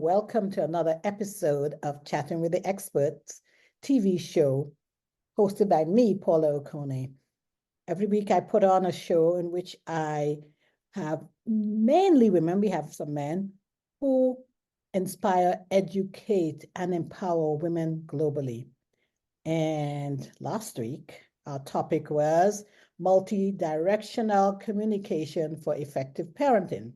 welcome to another episode of Chatting with the Experts TV show hosted by me, Paula Oconee. Every week I put on a show in which I have mainly women, we have some men, who inspire, educate, and empower women globally. And last week, our topic was multidirectional communication for effective parenting.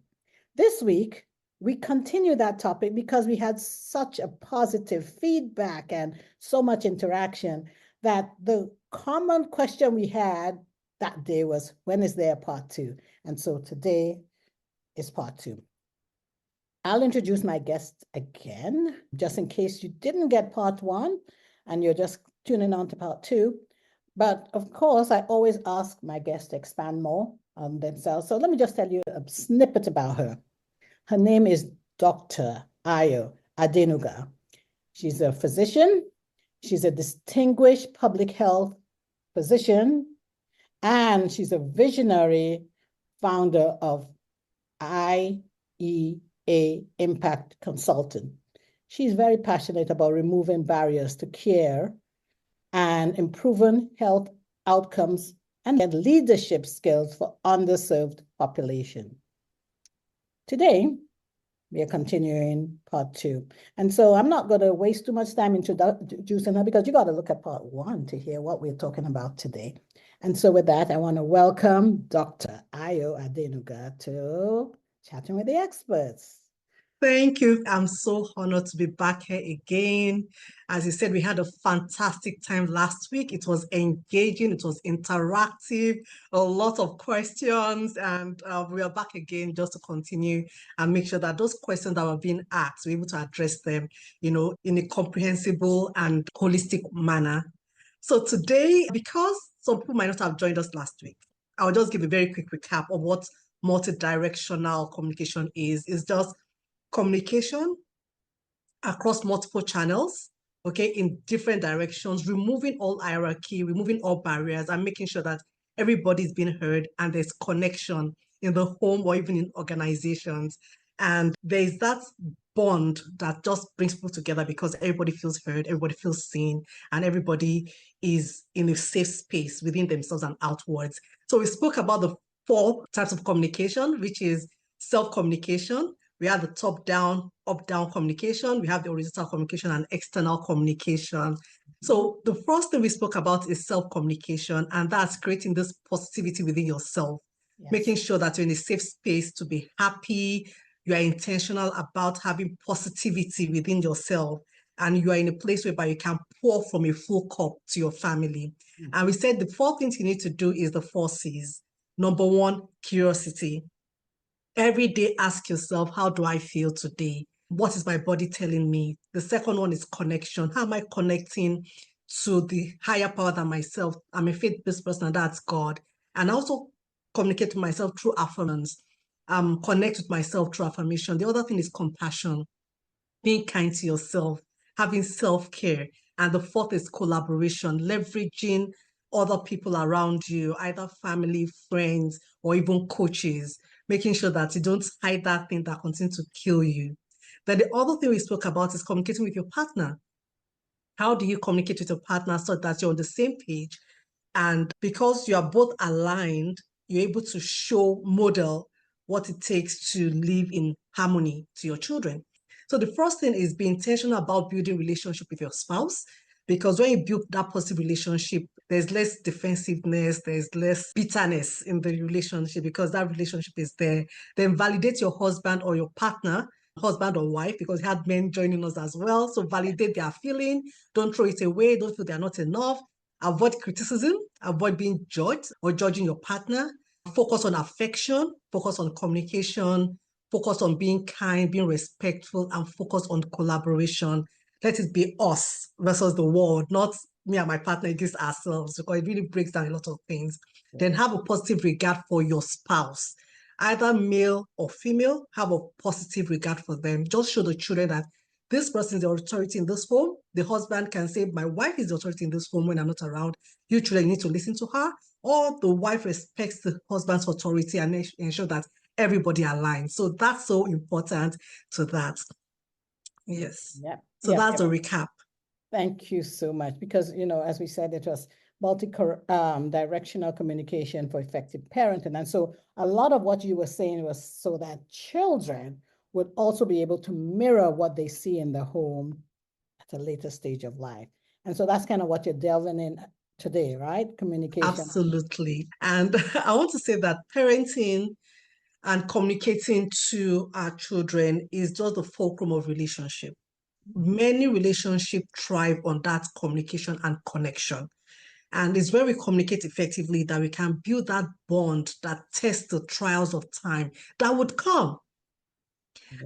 This week, we continue that topic because we had such a positive feedback and so much interaction that the common question we had that day was, when is there part two? And so today is part two. I'll introduce my guest again, just in case you didn't get part one and you're just tuning on to part two. But of course, I always ask my guests to expand more on themselves. So let me just tell you a snippet about her. Her name is Dr. Ayo Adenuga. She's a physician. She's a distinguished public health physician, and she's a visionary founder of IEA Impact Consultant. She's very passionate about removing barriers to care and improving health outcomes and leadership skills for underserved population. Today, we are continuing part two. And so I'm not going to waste too much time introducing her because you got to look at part one to hear what we're talking about today. And so with that, I want to welcome Dr. Ayo Adenuga to Chatting with the Experts. Thank you. I'm so honored to be back here again. As you said, we had a fantastic time last week. It was engaging, it was interactive, a lot of questions, and we are back again just to continue and make sure that those questions that were being asked, we're able to address them, in a comprehensible and holistic manner. So today, because some people might not have joined us last week, I'll just give a very quick recap of what multidirectional communication is. It's just communication across multiple channels, okay, in different directions, removing all hierarchy, removing all barriers, and making sure that everybody's being heard and there's connection in the home or even in organizations. And there's that bond that just brings people together because everybody feels heard, everybody feels seen, and everybody is in a safe space within themselves and outwards. So we spoke about the 4 types of communication, which is self-communication. We have the top-down, up-down communication. We have the horizontal communication and external communication. So the first thing we spoke about is self-communication, and that's creating this positivity within yourself, making sure that you're in a safe space to be happy, you are intentional about having positivity within yourself, and you are in a place whereby you can pour from a full cup to your family. And we said the 4 things you need to do is the 4 C's. Number 1, curiosity. Every day, ask yourself, how do I feel today? What is my body telling me? The second one is connection. How am I connecting to the higher power than myself? I'm a faith-based person, and that's God. And I also communicate to myself through affirmations. Connect with myself through affirmation. The other thing is compassion, being kind to yourself, having self-care. And the 4th is collaboration, leveraging other people around you, either family, friends, or even coaches, making sure that you don't hide that thing that continues to kill you. Then the other thing we spoke about is communicating with your partner. How do you communicate with your partner so that you're on the same page? And because you are both aligned, you're able to model what it takes to live in harmony to your children. So the first thing is be intentional about building relationship with your spouse, because when you build that positive relationship, there's less defensiveness, there's less bitterness in the relationship because that relationship is there. Then validate your husband or your partner, husband or wife, because we had men joining us as well. So validate their feeling, don't throw it away, don't feel they're not enough. Avoid criticism, avoid being judged or judging your partner. Focus on affection, focus on communication, focus on being kind, being respectful, and focus on collaboration. Let it be us versus the world, not me and my partner against ourselves, because it really breaks down a lot of things. Then have a positive regard for your spouse, either male or female. Have a positive regard for them. Just show the children that this person is the authority in this home. The husband can say, my wife is the authority in this home when I'm not around. You children need to listen to her. Or the wife respects the husband's authority and ensure that everybody aligns. So that's so important to that. Yes. Yeah. So Yeah. that's the recap. Thank you so much. Because, as we said, it was multi-directional communication for effective parenting. And so a lot of what you were saying was so that children would also be able to mirror what they see in the home at a later stage of life. And so that's kind of what you're delving in today, right? Communication. Absolutely. And I want to say that parenting and communicating to our children is just the fulcrum of relationship. Many relationships thrive on that communication and connection. And it's when we communicate effectively that we can build that bond that tests the trials of time that would come.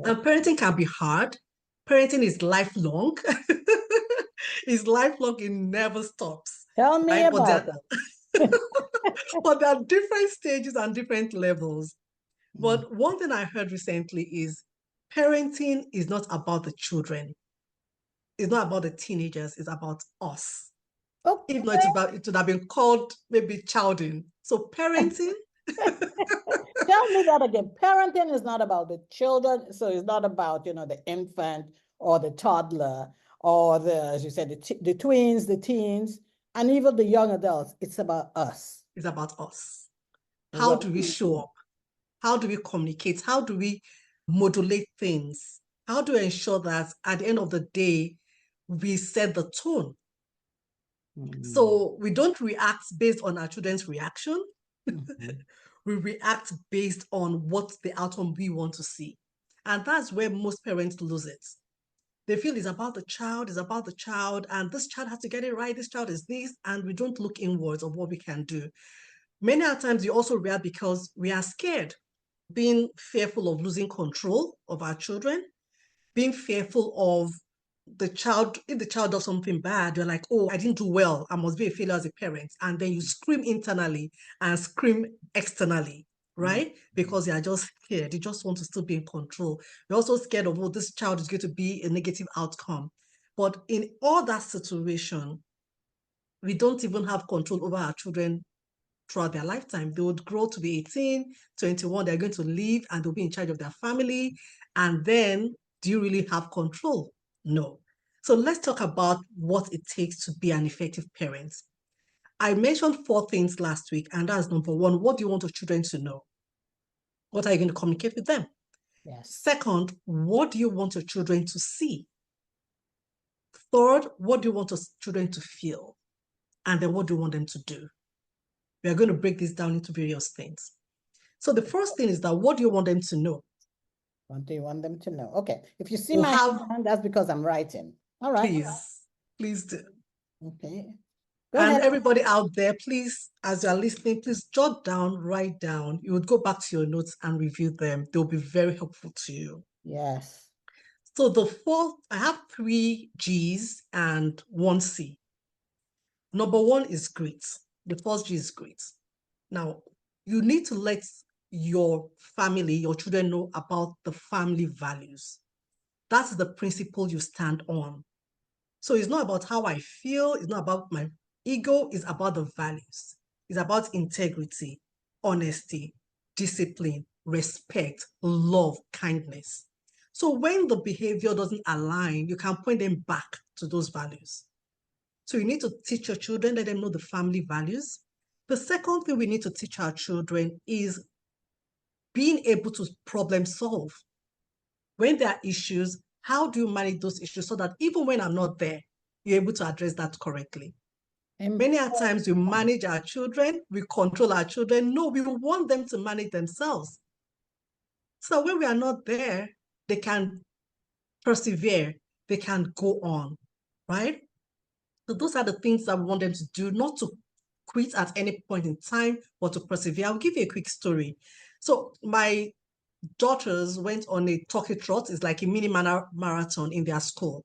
And parenting can be hard. Parenting is lifelong. It's lifelong, it never stops. Tell me Right? about it. But there are different stages and different levels. Mm. But one thing I heard recently is parenting is not about the children. It's not about the teenagers. It's about us. If not, it would have been called maybe childing. So parenting. Tell me that again. Parenting is not about the children. So it's not about, the infant or the toddler or as you said, the twins, the teens, and even the young adults. It's about us. It's about us. How What do we show up? How do we communicate? How do we modulate things? How do we ensure that at the end of the day, we set the tone? So we don't react based on our children's reaction. We react based on what the outcome we want to see. And that's where most parents lose it. They feel it's about the child, and this child has to get it right, this child is this, and we don't look inwards of what we can do. Many times we also react because we are scared, being fearful of losing control of our children, being fearful of the child. If the child does something bad, you're like, oh, I didn't do well, I must be a failure as a parent. And then you scream internally and scream externally, right? Because you are just scared. You just want to still be in control. You're also scared of, oh, this child is going to be a negative outcome. But in all that situation, we don't even have control over our children throughout their lifetime. They would grow to be 18, 21, they're going to leave and they'll be in charge of their family. And then, do you really have control? No. So let's talk about what it takes to be an effective parent. I mentioned 4 things last week, and that's number 1, what do you want your children to know? What are you going to communicate with them? Yes. Second, what do you want your children to see? Third, what do you want your children to feel? And then what do you want them to do? We are going to break this down into various things. So the first thing is that what do you want them to know? What do you want them to know? Okay. If you see my hand, that's because I'm writing. All right. Please do. Okay. Go ahead. Everybody out there, please, as you're listening, please jot down, write down. You would go back to your notes and review them. They'll be very helpful to you. Yes. So the 4th, I have 3 G's and 1 C. Number 1 is great. The first G is great. Now, you need to let your family, your children know about the family values. That's the principle you stand on. So it's not about how I feel. It's not about my ego. It's about the values. It's about integrity, honesty, discipline, respect, love, kindness. So when the behavior doesn't align, you can point them back to those values. So you need to teach your children, let them know the family values. The second thing we need to teach our children is being able to problem solve. When there are issues, how do you manage those issues so that even when I'm not there, you're able to address that correctly? Many times we manage our children, we control our children. No, we want them to manage themselves. So when we are not there, they can persevere, they can go on, right? So those are the things that we want them to do, not to quit at any point in time, but to persevere. I'll give you a quick story. So my daughters went on a turkey trot. It's like a mini marathon in their school.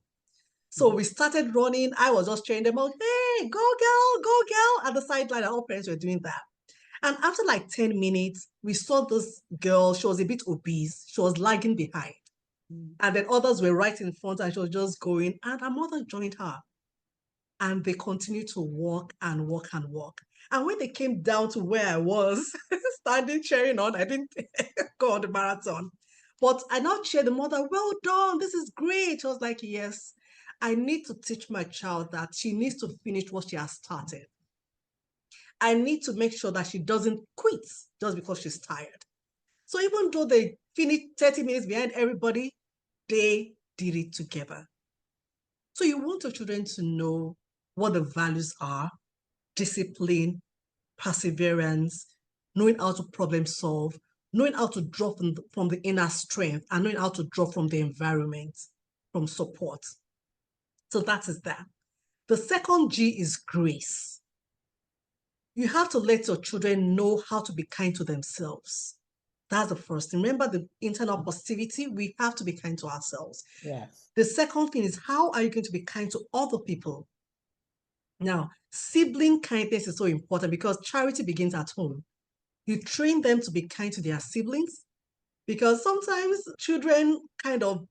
So we started running. I was just cheering them out. Hey, go girl, at the sideline. And all parents were doing that. And after like 10 minutes, we saw this girl. She was a bit obese. She was lagging behind. And then others were right in front and she was just going. And her mother joined her. And they continued to walk and walk and walk. And when they came down to where I was, standing cheering on, I didn't go on the marathon. But I now cheer the mother, well done, this is great. She was like, yes, I need to teach my child that she needs to finish what she has started. I need to make sure that she doesn't quit just because she's tired. So even though they finished 30 minutes behind everybody, they did it together. So you want your children to know what the values are: discipline, perseverance, knowing how to problem solve, knowing how to draw from the inner strength, and knowing how to draw from the environment, from support. So that is that. The second G is grace. You have to let your children know how to be kind to themselves. That's the first thing. Remember the internal positivity. We have to be kind to ourselves. Yes. The second thing is, how are you going to be kind to other people? Now, sibling kindness is so important because charity begins at home. You train them to be kind to their siblings, because sometimes children kind of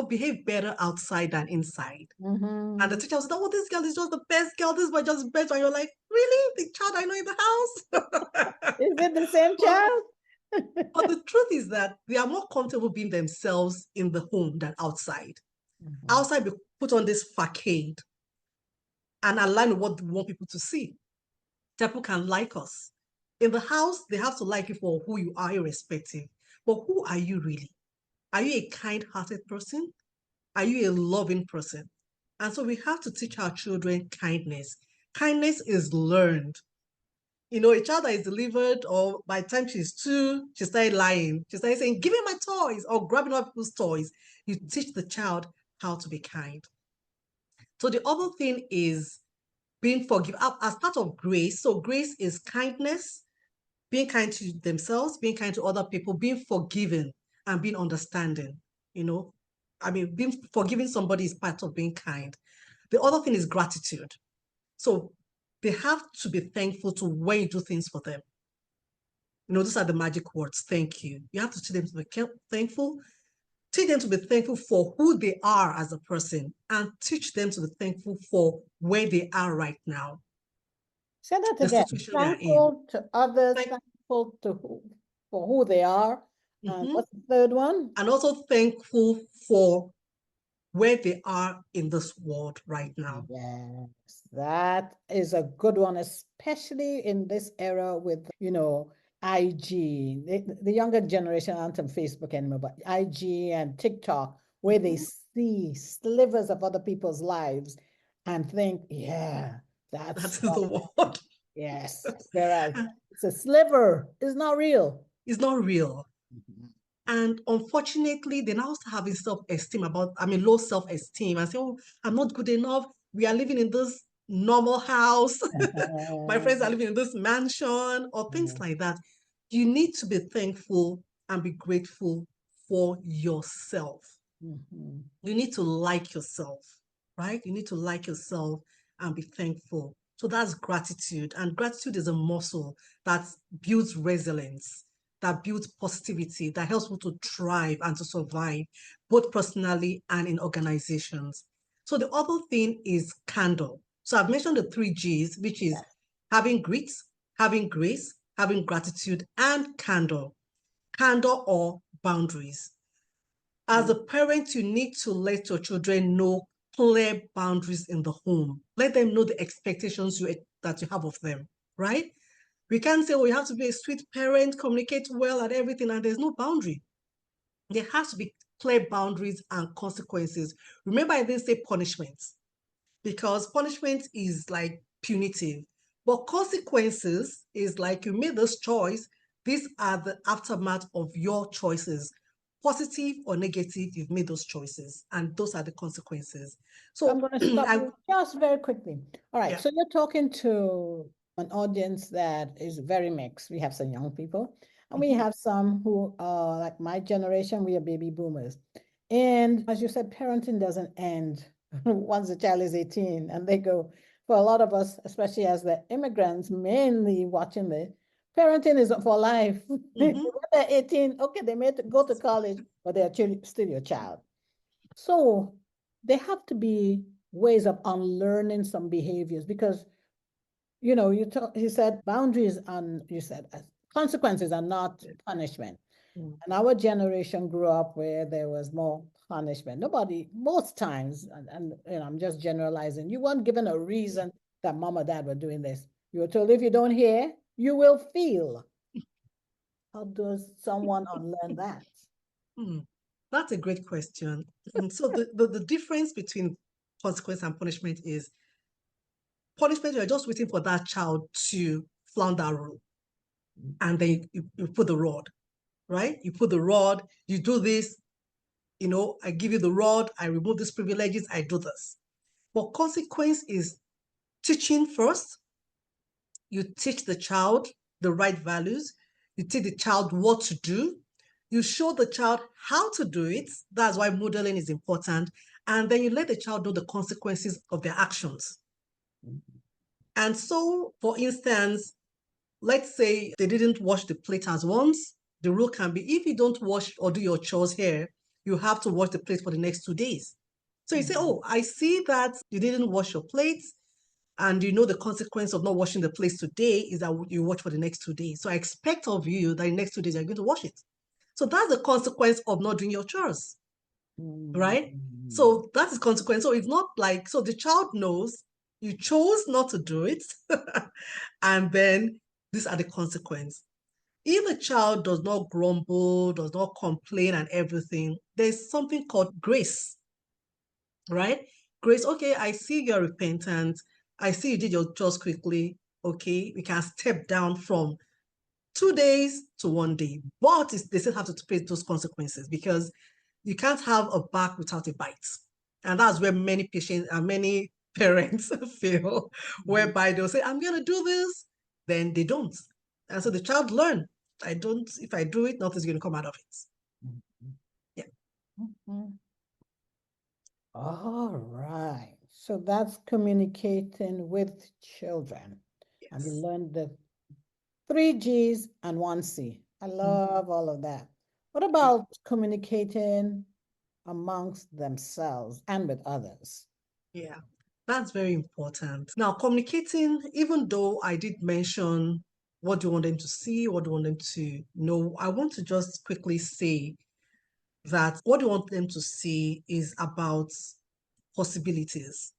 behave better outside than inside. And the teacher was like, oh, this girl is just the best girl. This boy just better. And you're like, really? The child I know in the house? Is it the same child? But the truth is that they are more comfortable being themselves in the home than outside. Outside, we put on this facade and align with what we want people to see. People can like us. In the house, they have to like you for who you are, irrespective. But who are you really? Are you a kind-hearted person? Are you a loving person? And so we have to teach our children kindness. Kindness is learned. You know, a child that is delivered, or by the time she's 2, she started lying. She started saying, give me my toys, or grabbing other people's toys. You teach the child how to be kind. So the other thing is being forgiven as part of grace. So grace is kindness, being kind to themselves, being kind to other people, being forgiving, and being understanding. You know, I mean, being forgiving somebody is part of being kind. The other thing is gratitude. So they have to be thankful to when you do things for them. You know, those are the magic words. Thank you. You have to teach them to be thankful. Teach them to be thankful for who they are as a person, and teach them to be thankful for where they are right now. Say that The again. situation they are in. Thankful to others, thankful for who they are. And what's the third one? And also thankful for where they are in this world right now. Yes, that is a good one, especially in this era with, IG. The younger generation aren't on Facebook anymore, but IG and TikTok, where they see slivers of other people's lives and think, yeah, that's the word. yes. Whereas it's a sliver, it's not real. It's not real. And unfortunately, they now start having self-esteem low self-esteem, and say, oh, I'm not good enough. We are living in this normal house. My friends are living in this mansion, or things like that. You need to be thankful and be grateful for yourself. You need to like yourself, right? You need to like yourself and be thankful. So that's gratitude. And gratitude is a muscle that builds resilience, that builds positivity, that helps people to thrive and to survive, both personally and in organizations. So the other thing is candor. So I've mentioned the 3 G's, which is having grit, having grace, having gratitude, and candor. Candor or boundaries. As a parent, you need to let your children know clear boundaries in the home. Let them know the expectations that you have of them, right? We can't say, oh, you have to be a sweet parent, communicate well and everything, and there's no boundary. There has to be clear boundaries and consequences. Remember, I didn't say punishments, because punishment is like punitive, but consequences is like, you made this choice. These are the aftermath of your choices. Positive or negative, you've made those choices, and those are the consequences. So I'm going to stop you just very quickly. All right. Yeah. So you're talking to an audience that is very mixed. We have some young people, and we have some who are like my generation. We are baby boomers. And as you said, parenting doesn't end once the child is 18, and they go, for a lot of us, especially as the immigrants, mainly watching the parenting is for life. When they're 18, okay, they may go to college, but they're still your child. So there have to be ways of unlearning some behaviors, because you said boundaries, and you said consequences are not punishment. And our generation grew up where there was more punishment. Nobody, most times, and I'm just generalizing, you weren't given a reason that mom or dad were doing this. You were told if you don't hear, you will feel. How does someone unlearn that? That's a great question. So the difference between consequence and punishment is punishment, you're just waiting for that child to flaunt that rule. And then you put the rod, right? You put the rod, you do this, I give you the rod, I remove these privileges, I do this. But consequence is teaching first. You teach the child the right values. You teach the child what to do. You show the child how to do it. That's why modeling is important. And then you let the child know the consequences of their actions. And so, for instance, let's say they didn't wash the plate as once. The rule can be if you don't wash or do your chores here, you have to wash the plate for the next 2 days. So you say, oh, I see that you didn't wash your plates, and you know the consequence of not washing the plates today is that you watch for the next 2 days. So I expect of you that in the next 2 days you're going to wash it. So that's the consequence of not doing your chores, right? So that is consequence. So it's not like, so the child knows you chose not to do it, and then these are the consequences. If a child does not grumble, does not complain and everything, there's something called grace, right? Grace, okay, I see you're repentant. I see you did your chores quickly. Okay, we can step down from 2 days to 1 day, but they still have to pay those consequences because you can't have a back without a bite. And that's where many patients and many parents fail, whereby they'll say, I'm going to do this, then they don't. And so the child learn, if I do it, nothing's going to come out of it. Yeah. All right. So that's communicating with children. And you Yes. learned the 3 G's and 1C. I love all of that. What about communicating amongst themselves and with others? Yeah, that's very important. Now, communicating, even though I did mention what do you want them to see, what do you want them to know, I want to just quickly say that what you want them to see is about possibilities.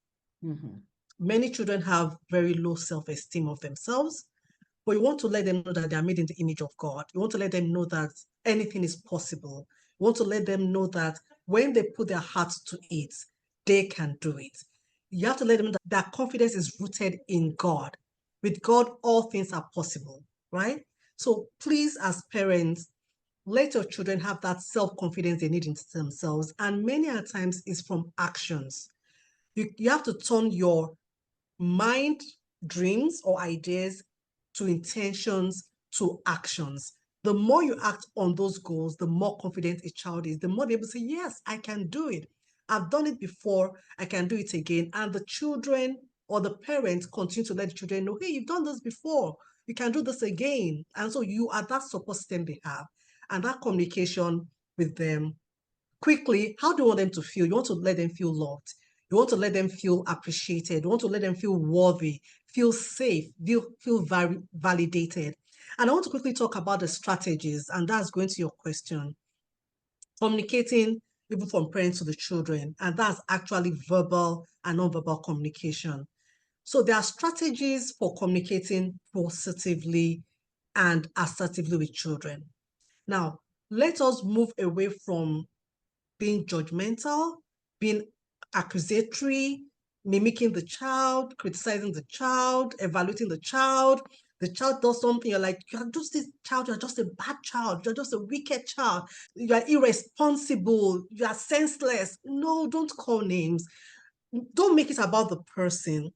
Many children have very low self-esteem of themselves, but you want to let them know that they are made in the image of God. You want to let them know that anything is possible. You want to let them know that when they put their hearts to it, they can do it. You have to let them know that their confidence is rooted in God. With God, all things are possible, right? So please, as parents, let your children have that self-confidence they need in themselves. And many a times is from actions. You have to turn your mind, dreams, or ideas to intentions to actions. The more you act on those goals, the more confident a child is, the more they're able to say, yes, I can do it. I've done it before, I can do it again. And the children or the parents continue to let the children know, hey, you've done this before, you can do this again. And so you are that support system they have. And that communication with them quickly, how do you want them to feel? You want to let them feel loved. You want to let them feel appreciated. You want to let them feel worthy, feel safe, feel validated. And I want to quickly talk about the strategies, and that's going to your question. Communicating even from parents to the children, and that's actually verbal and non-verbal communication. So there are strategies for communicating positively and assertively with children. Now, let us move away from being judgmental, being accusatory, mimicking the child, criticizing the child, evaluating the child. The child does something, you're like, you're just this child, you're just a bad child, you're just a wicked child, you are irresponsible, you are senseless. No, don't call names. Don't make it about the person,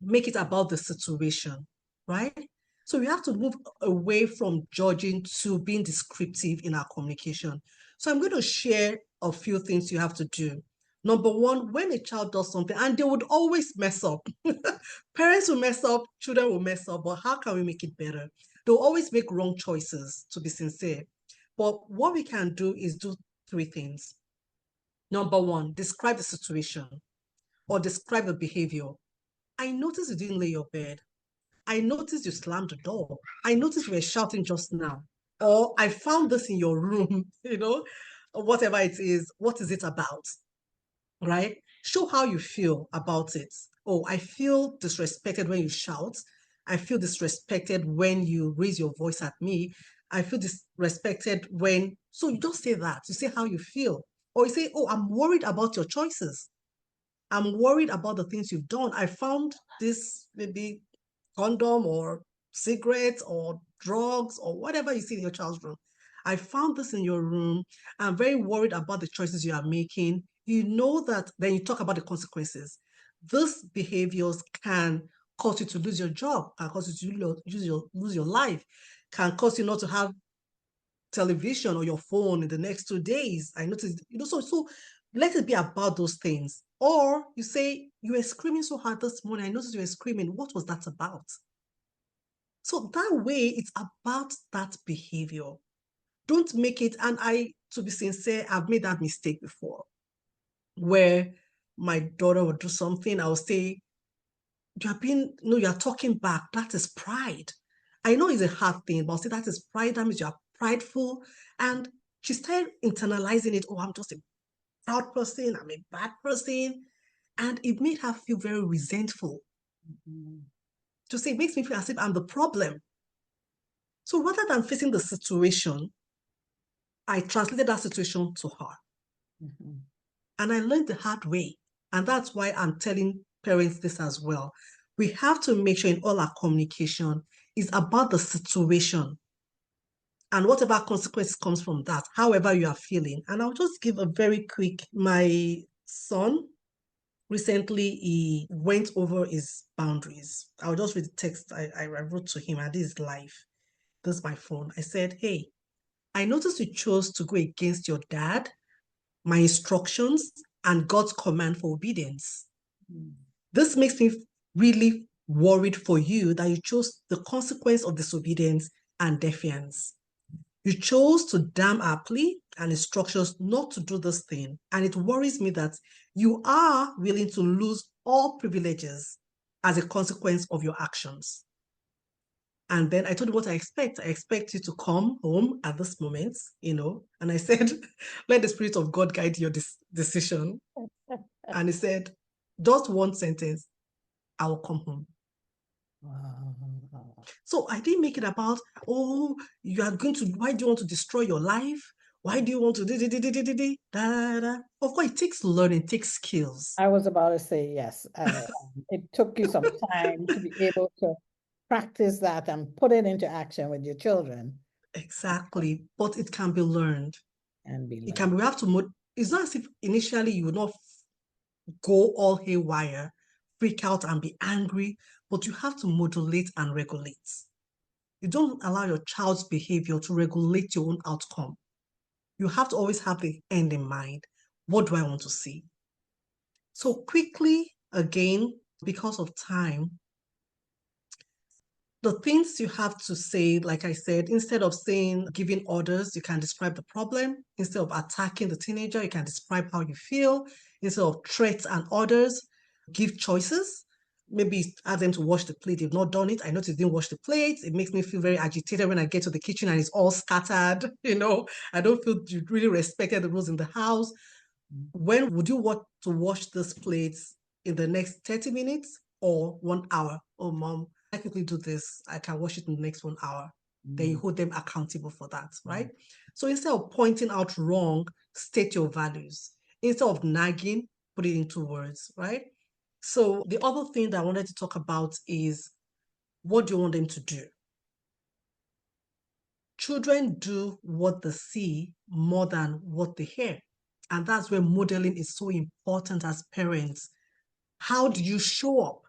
make it about the situation, right? So we have to move away from judging to being descriptive in our communication. So I'm going to share a few things you have to do. Number one, when a child does something, and they would always mess up. Parents will mess up, children will mess up, but how can we make it better? They'll always make wrong choices, to be sincere. But what we can do is do 3 things. Number one, describe the situation or describe the behavior. I noticed you didn't lay your bed. I noticed you slammed the door. I noticed you were shouting just now. or I found this in your room, whatever it is, what is it about? Right? Show how you feel about it. Oh, I feel disrespected when you shout. I feel disrespected when you raise your voice at me. I feel disrespected when, so you don't say that. You say how you feel. Or you say, oh, I'm worried about your choices. I'm worried about the things you've done. I found this maybe condom or cigarettes or drugs or whatever you see in your child's room. I found this in your room. I'm very worried about the choices you are making. You know that, then you talk about the consequences. These behaviors can cause you to lose your job, can cause you to lose your life, can cause you not to have television or your phone in the next 2 days. I noticed, so let it be about those things. Or you say, you were screaming so hard this morning. I noticed you were screaming. What was that about? So that way, it's about that behavior. Don't make it, and to be sincere, I've made that mistake before, where my daughter would do something, I'll say, you're talking back. That is pride. I know it's a hard thing, but I'll say that is pride. That means you're prideful. And she started internalizing it. Oh, I'm just a proud person. I'm a bad person. And it made her feel very resentful. Mm-hmm. To say, it makes me feel as if I'm the problem. So rather than facing the situation, I translated that situation to her. Mm-hmm. And I learned the hard way. And that's why I'm telling parents this as well. We have to make sure in all our communication is about the situation and whatever consequences comes from that, however you are feeling. And I'll just give a very quick, my son, recently he went over his boundaries. I'll just read the text I wrote to him, and this is live. This is my phone. I said, hey, I noticed you chose to go against your dad, my instructions, and God's command for obedience. This makes me really worried for you that you chose the consequence of disobedience and defiance. You chose to damn our plea and instructions not to do this thing. And it worries me that you are willing to lose all privileges as a consequence of your actions. And then I told him what I expect. I expect you to come home at this moment, and I said, let the Spirit of God guide your decision. And he said, just one sentence, I will come home. Wow. So I didn't make it about, oh, why do you want to destroy your life? Why do you want to da? Of course, it takes learning, it takes skills. I was about to say yes. It took you some time to be able to practice that and put it into action with your children. Exactly, but it can be learned. And be learned. It can be, we have to, it's not as if initially you will not go all haywire, freak out and be angry, but you have to modulate and regulate. You don't allow your child's behavior to regulate your own outcome. You have to always have the end in mind. What do I want to see? So quickly, again, because of time, the things you have to say, like I said, instead of giving orders, you can describe the problem. Instead of attacking the teenager, you can describe how you feel. Instead of threats and orders, give choices. Maybe ask them to wash the plate. They've not done it. I noticed they didn't wash the plates. It makes me feel very agitated when I get to the kitchen and it's all scattered. I don't feel you really respected the rules in the house. When would you want to wash these plates? In the next 30 minutes or 1 hour? Oh, mom, I quickly do this. I can wash it in the next 1 hour. Then you hold them accountable for that, right? So instead of pointing out wrong, state your values. Instead of nagging, put it into words, right? So the other thing that I wanted to talk about is, what do you want them to do? Children do what they see more than what they hear. And that's where modeling is so important as parents. How do you show up?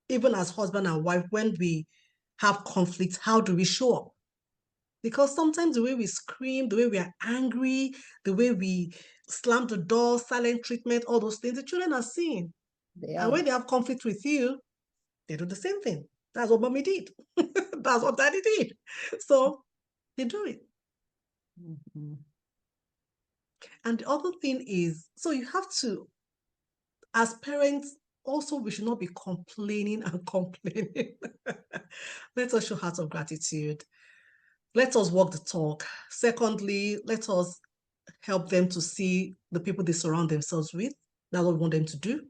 Even as husband and wife, when we have conflicts, how do we show up? Because sometimes the way we scream, the way we are angry, the way we slam the door, silent treatment, all those things, the children are seeing. And when they have conflict with you, they do the same thing. That's what mommy did. That's what daddy did. So they do it. Mm-hmm. And the other thing is, so you have to, as parents, also, we should not be complaining and complaining. Let us show hearts of gratitude. let us walk the talk. Secondly, let us help them to see the people they surround themselves with. That's what we want them to do.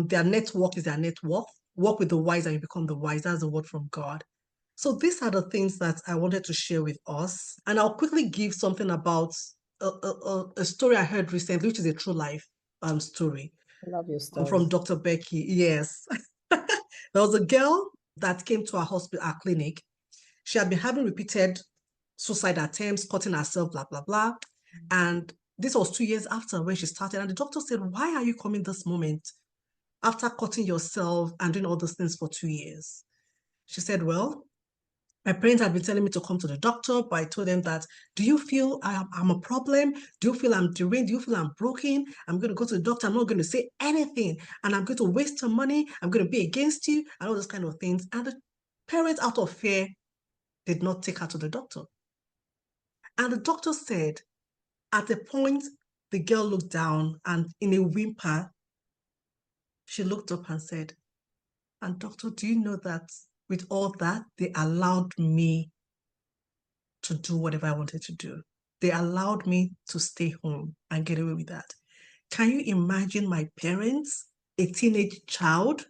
Their network is their network. Work with the wise and you become the wise. That's the word from God. So these are the things that I wanted to share with us. And I'll quickly give something about a story I heard recently, which is a true life story. I love your From stories. Dr. Becky. Yes. There was a girl that came to our hospital, our clinic. She had been having repeated suicide attempts, cutting herself, blah, blah, blah. And this was 2 years after when she started. And the doctor said, why are you coming this moment after cutting yourself and doing all those things for 2 years? She said, well, my parents had been telling me to come to the doctor, but I told them that, do you feel I'm a problem? Do you feel I'm deranged? Do you feel I'm broken? I'm going to go to the doctor. I'm not going to say anything. And I'm going to waste your money. I'm going to be against you and all those kind of things. And the parents, out of fear, did not take her to the doctor. And the doctor said, at a point, the girl looked down and in a whimper, she looked up and said, and doctor, do you know that with all that, they allowed me to do whatever I wanted to do. They allowed me to stay home and get away with that. Can you imagine my parents, a teenage child,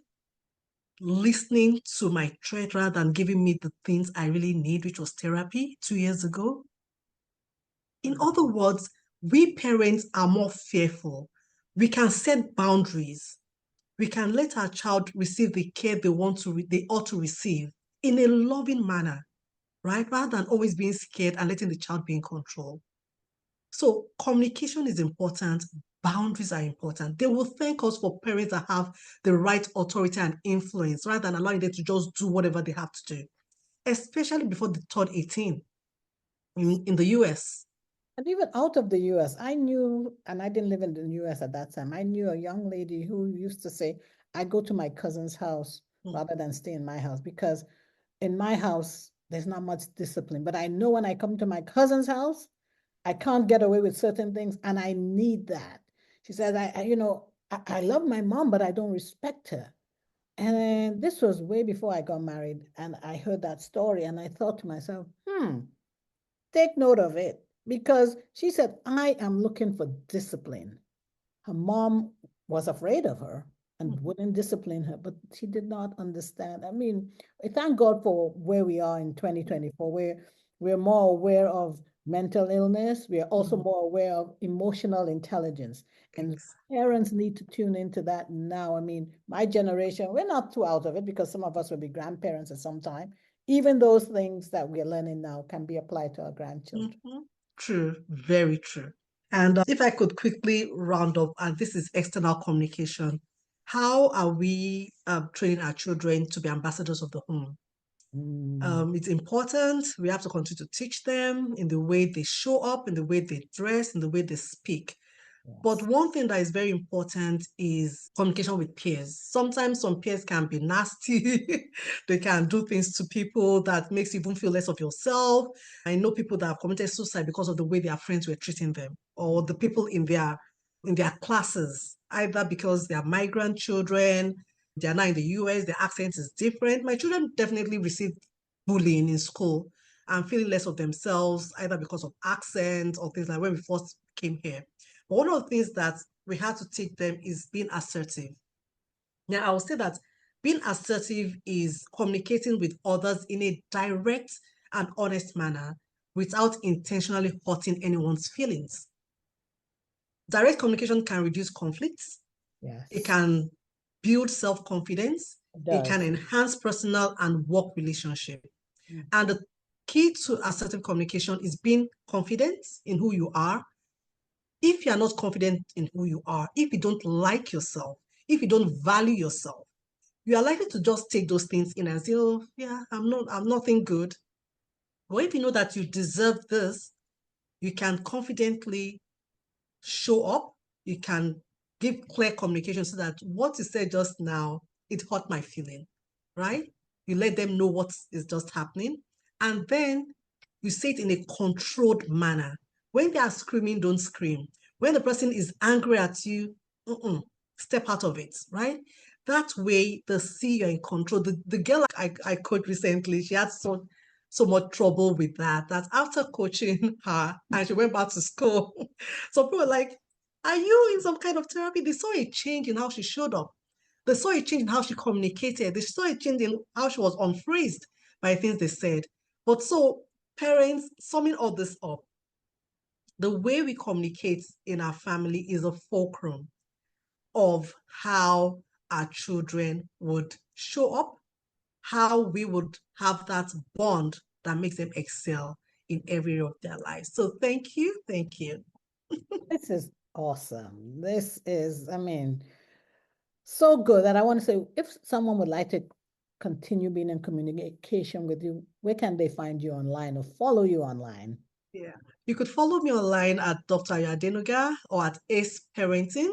listening to my threat rather than giving me the things I really need, which was therapy 2 years ago? In other words, we parents are more fearful. We can set boundaries. We can let our child receive the care they ought to receive in a loving manner, right? Rather than always being scared and letting the child be in control. So communication is important. Boundaries are important. They will thank us for parents that have the right authority and influence rather than allowing them to just do whatever they have to do, especially before they turn 18 in the US. And even out of the US, I knew, and I didn't live in the US at that time, I knew a young lady who used to say, I go to my cousin's house rather than stay in my house because in my house, there's not much discipline. But I know when I come to my cousin's house, I can't get away with certain things, and I need that. She says, I love my mom, but I don't respect her. And this was way before I got married, and I heard that story, and I thought to myself, take note of it. Because she said, I am looking for discipline. Her mom was afraid of her and wouldn't discipline her, but she did not understand. I mean, I thank God for where we are in 2024, where we're more aware of mental illness. We are also more aware of emotional intelligence. And parents need to tune into that now. I mean, my generation, we're not too out of it because some of us will be grandparents at some time. Even those things that we're learning now can be applied to our grandchildren. True, very true. And if I could quickly round up, and this is external communication, how are we training our children to be ambassadors of the home? It's important. We have to continue to teach them in the way they show up, in the way they dress, in the way they speak. But one thing that is very important is communication with peers. Sometimes some peers can be nasty. They can do things to people that makes you even feel less of yourself. I know people that have committed suicide because of the way their friends were treating them, or the people in their classes, either because they are migrant children, they are now in the US, their accent is different. My children definitely received bullying in school and feeling less of themselves, either because of accent or things like when we first came here. But one of the things that we have to teach them is being assertive. Now, I will say that being assertive is communicating with others in a direct and honest manner without intentionally hurting anyone's feelings. Direct communication can reduce conflicts. Yes. It can build self-confidence. It can does. enhance personal and work relationship. And the key to assertive communication is being confident in who you are. If you are not confident in who you are, if you don't like yourself, if you don't value yourself, you are likely to just take those things in and say, oh, yeah, I'm nothing good. But if you know that you deserve this, you can confidently show up. You can give clear communication so that what you said just now, it hurt my feeling, right? You let them know what is just happening. And then you say it in a controlled manner. When they are screaming, don't scream. When the person is angry at you, step out of it, right? That way they see you're in control. The girl I coached recently, she had so much trouble with that after coaching her and she went back to school, some people were like, are you in some kind of therapy? They saw a change in how she showed up. They saw a change in how she communicated. They saw a change in how she was unfreezed by things they said. But so, parents, summing all this up, the way we communicate in our family is a fulcrum of how our children would show up, how we would have that bond that makes them excel in every area of their lives. So thank you. Thank you. This is awesome. This is, I mean, so good that I want to say, if someone would like to continue being in communication with you, where can they find you online or follow you online? Yeah. You could follow me online at Dr. Ayo Adenuga or at Ace Parenting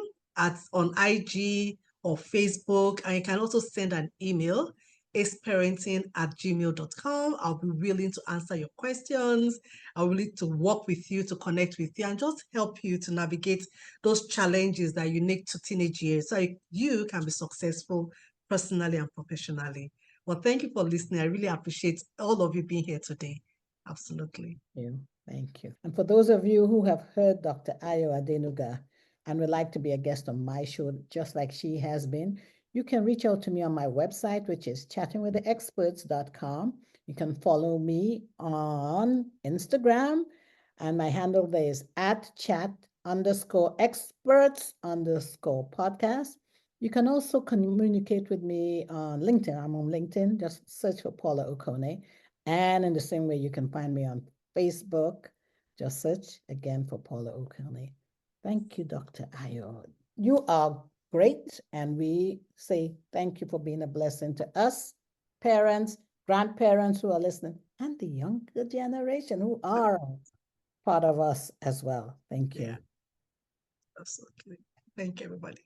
on IG or Facebook. And you can also send an email, aceparenting@gmail.com. I'll be willing to answer your questions. I'll be willing to work with you, to connect with you, and just help you to navigate those challenges that are unique to teenage years so you can be successful personally and professionally. Well, thank you for listening. I really appreciate all of you being here today. Absolutely. Thank you. And for those of you who have heard Dr. Ayo Adenuga and would like to be a guest on my show, just like she has been, you can reach out to me on my website, which is chattingwiththeexperts.com. You can follow me on Instagram, and my handle there is @chat_experts_podcast. You can also communicate with me on LinkedIn. I'm on LinkedIn. Just search for Paula Okone. And in the same way, you can find me on Facebook. Just search again for Paula Okone. Thank you, Dr. Ayo. You are great. And we say thank you for being a blessing to us, parents, grandparents who are listening, and the younger generation who are part of us as well. Thank you. Yeah, absolutely. Thank you, everybody.